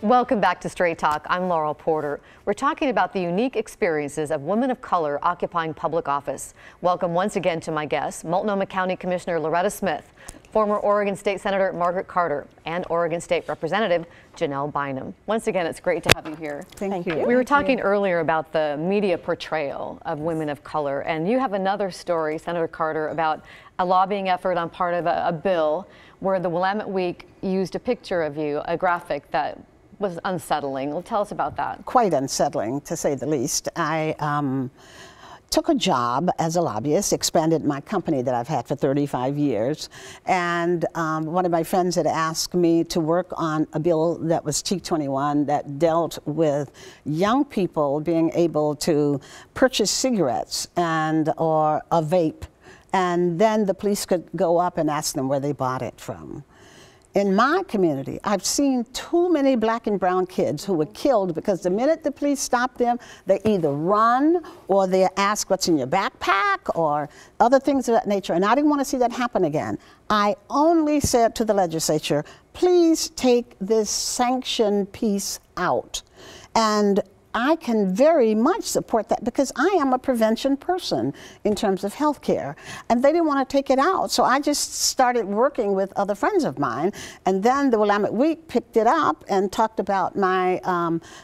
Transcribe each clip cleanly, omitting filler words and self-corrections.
Welcome back to Straight Talk. I'm Laurel Porter. We're talking about the unique experiences of women of color occupying public office. Welcome once again to my guests, Multnomah County Commissioner Loretta Smith, former Oregon State Senator Margaret Carter, and Oregon State Representative Janelle Bynum. Once again, it's great to have you here. Thank you. We were talking earlier about the media portrayal of women of color, and you have another story, Senator Carter, about a lobbying effort on part of a bill where the Willamette Week used a picture of you, a graphic that was unsettling. Well, tell us about that. Quite unsettling, to say the least. I took a job as a lobbyist, expanded my company that I've had for 35 years, and one of my friends had asked me to work on a bill that was T21 that dealt with young people being able to purchase cigarettes or a vape, and then the police could go up and ask them where they bought it from. In my community, I've seen too many black and brown kids who were killed because the minute the police stop them, they either run or they ask what's in your backpack or other things of that nature. And I didn't want to see that happen again. I only said to the legislature, please take this sanction piece out. And I can very much support that because I am a prevention person in terms of health care. And they didn't want to take it out. So I just started working with other friends of mine. And then the Willamette Week picked it up and talked about my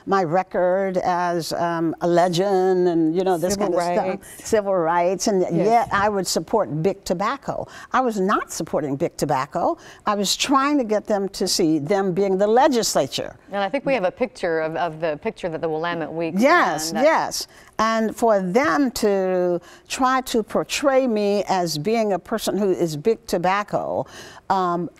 my record as a legend and, you know, this kind of stuff. Civil rights. And yet I would support big tobacco. I was not supporting big tobacco. I was trying to get them to see them being the legislature. And I think we have a picture of the picture that the Willamette Week. Yes, yes. And for them to try to portray me as being a person who is big tobacco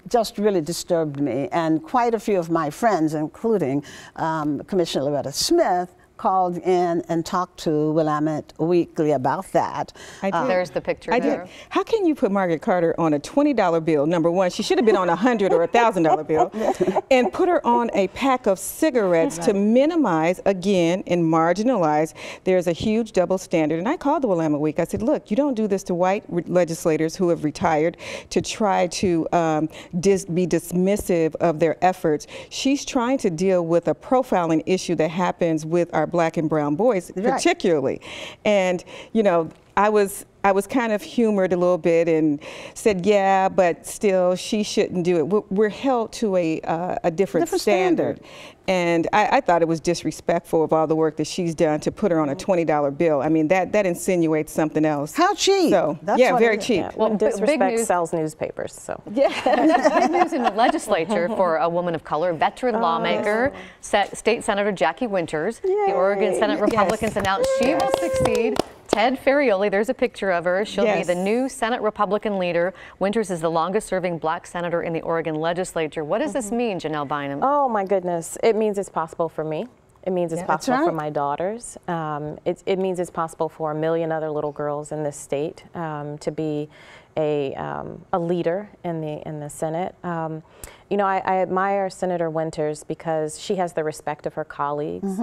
just really disturbed me. And quite a few of my friends, including Commissioner Loretta Smith, called in and talked to Willamette Weekly about that. I did. There's the picture I there. did. How can you put Margaret Carter on a $20 bill? Number one, she should have been on a $100 or $1,000 bill, and put her on a pack of cigarettes to minimize, again, and marginalize. There's a huge double standard. And I called the Willamette Week. I said, look, you don't do this to white legislators who have retired to try to be dismissive of their efforts. She's trying to deal with a profiling issue that happens with our black and brown boys, particularly. And, you know, I was kind of humored a little bit and said, yeah, but still, she shouldn't do it. We're held to a different standard. And I thought it was disrespectful of all the work that she's done to put her on a $20 bill. I mean, that insinuates something else. How cheap? So, yeah, very cheap. Yeah, well, disrespect sells newspapers, so. Yeah. Big news in the legislature for a woman of color, veteran lawmaker, State Senator Jackie Winters. The Oregon Senate Republicans announced she will succeed Ted Ferrioli. There's a picture of her. She'll be the new Senate Republican leader. Winters is the longest serving black senator in the Oregon legislature. What does this mean, Janelle Bynum? Oh my goodness. It means it's possible for me. It means it's possible for my daughters. It means it's possible for a million other little girls in this state to be a leader in the Senate. You know, I admire Senator Winters because she has the respect of her colleagues.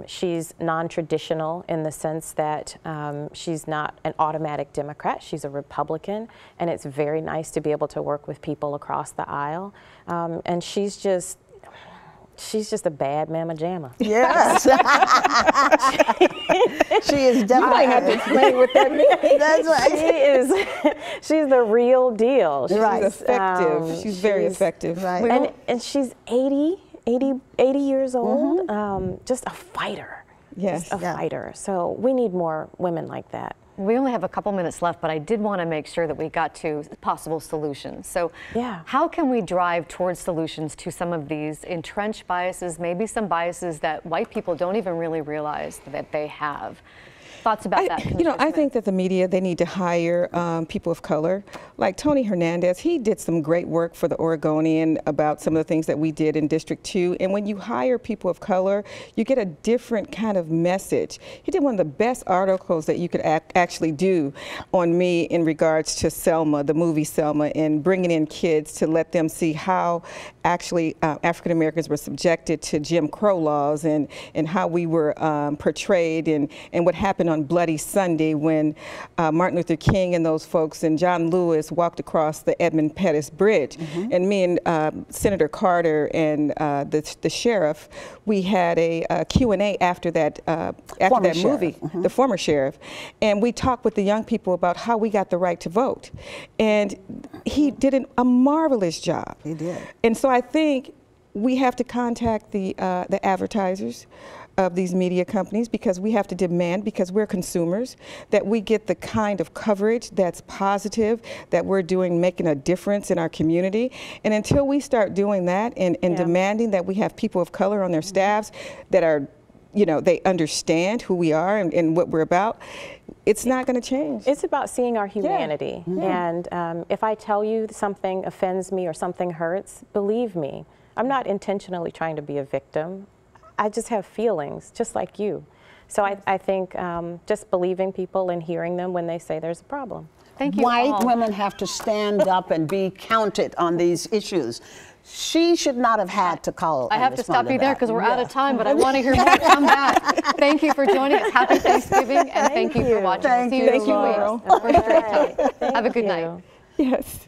She's non-traditional in the sense that she's not an automatic Democrat. She's a Republican, and it's very nice to be able to work with people across the aisle. And she's just a bad mama jamma. Yes. She is definitely. I have to explain what that means. That's right. She's the real deal. She's effective. She's very effective. Right. And she's 80 years old, just a fighter. Yes. Just a fighter. So we need more women like that. We only have a couple minutes left, but I did want to make sure that we got to possible solutions. So how can we drive towards solutions to some of these entrenched biases, maybe some biases that white people don't even really realize that they have? Thoughts about that? You know, I think that the media, they need to hire people of color. Like Tony Hernandez, he did some great work for the Oregonian about some of the things that we did in District 2. And when you hire people of color, you get a different kind of message. He did one of the best articles that you could actually do on me in regards to Selma, the movie Selma, and bringing in kids to let them see how actually African Americans were subjected to Jim Crow laws and how we were portrayed and what happened happened on Bloody Sunday when Martin Luther King and those folks and John Lewis walked across the Edmund Pettus Bridge. And me and Senator Carter and the sheriff, we had a Q&A after that movie, the former sheriff, and we talked with the young people about how we got the right to vote. And he did a marvelous job. He did. And so I think we have to contact the advertisers of these media companies, because we have to demand, because we're consumers, that we get the kind of coverage that's positive, that we're making a difference in our community. And until we start doing that and demanding that we have people of color on their staffs that are, they understand who we are and what we're about, it's not going to change. It's about seeing our humanity. And if I tell you something offends me or something hurts, believe me, I'm not intentionally trying to be a victim. I just have feelings, just like you. So I think just believing people and hearing them when they say there's a problem. Thank you. White women have to stand up and be counted on these issues. She should not have had to call. I have to stop you there because we're out of time, but I want to hear more. Come back. Thank you for joining us. Happy Thanksgiving, and thank you for watching. Thank See you you. in 2 weeks. Have a good night. Yes.